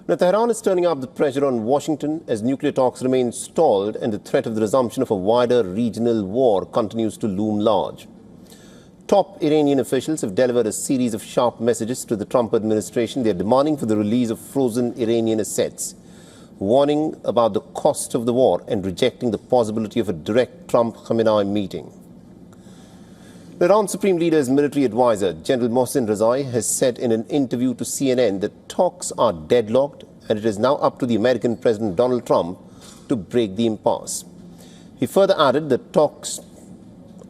Now, Tehran is turning up the pressure on Washington as nuclear talks remain stalled and the threat of the resumption of a wider regional war continues to loom large. Top Iranian officials have delivered a series of sharp messages to the Trump administration. They are demanding for the release of frozen Iranian assets, warning about the cost of the war and rejecting the possibility of a direct Trump-Khamenei meeting. Iran's Supreme Leader's military advisor, General Mohsen Rezai, has said in an interview to CNN that talks are deadlocked and it is now up to the American President Donald Trump to break the impasse. He further added that talks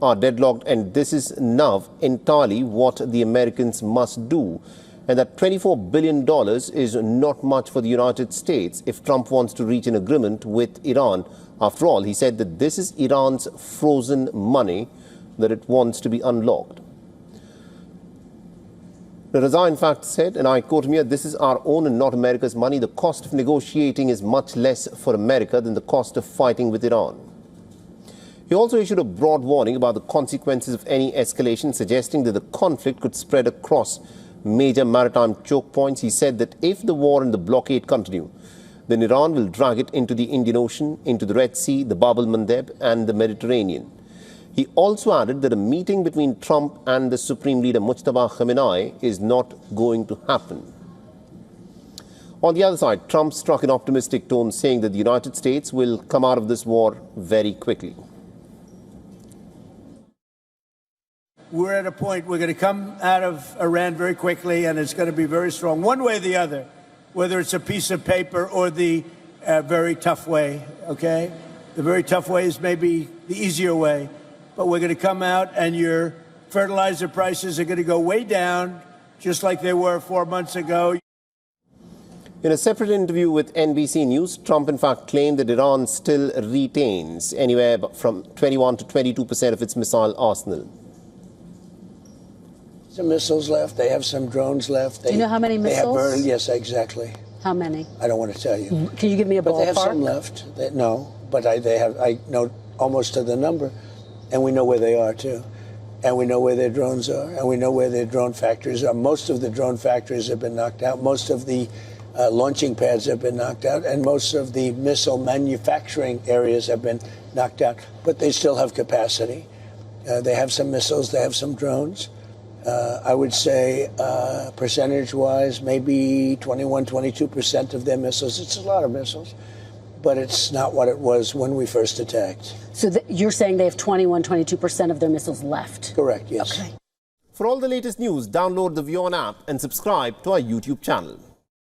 are deadlocked and this is now entirely what the Americans must do, and that $24 billion is not much for the United States if Trump wants to reach an agreement with Iran. After all, he said that this is Iran's frozen money that it wants to be unlocked. Rezai, in fact, said, and I quote him here, "This is our own and not America's money. The cost of negotiating is much less for America than the cost of fighting with Iran." He also issued a broad warning about the consequences of any escalation, suggesting that the conflict could spread across major maritime choke points. He said that if the war and the blockade continue, then Iran will drag it into the Indian Ocean, into the Red Sea, the Bab el-Mandeb and the Mediterranean. He also added that a meeting between Trump and the Supreme Leader Mujtaba Khamenei is not going to happen. On the other side, Trump struck an optimistic tone, saying that the United States will come out of this war very quickly. We're at a point we're going to come out of Iran very quickly, and it's going to be very strong, one way or the other, whether it's a piece of paper or the very tough way, okay? The very tough way is maybe the easier way. But we're going to come out and your fertilizer prices are going to go way down, just like they were 4 months ago. In a separate interview with NBC News, Trump in fact claimed that Iran still retains anywhere from 21 to 22% of its missile arsenal. Some missiles left. They have some drones left. Do you know how many missiles? Yes, exactly. How many? I don't want to tell you. Can you give me a ballpark? But they have some left. No, but I know almost to the number. And we know where they are, too. And we know where their drones are. And we know where their drone factories are. Most of the drone factories have been knocked out. Most of the launching pads have been knocked out. And most of the missile manufacturing areas have been knocked out. But they still have capacity. They have some missiles. They have some drones. I would say percentage-wise, maybe 21, 22% of their missiles. It's a lot of missiles. But it's not what it was when we first attacked. So you're saying they have 21, 22% of their missiles left? Correct, yes. Okay. For all the latest news, download the WION app and subscribe to our YouTube channel.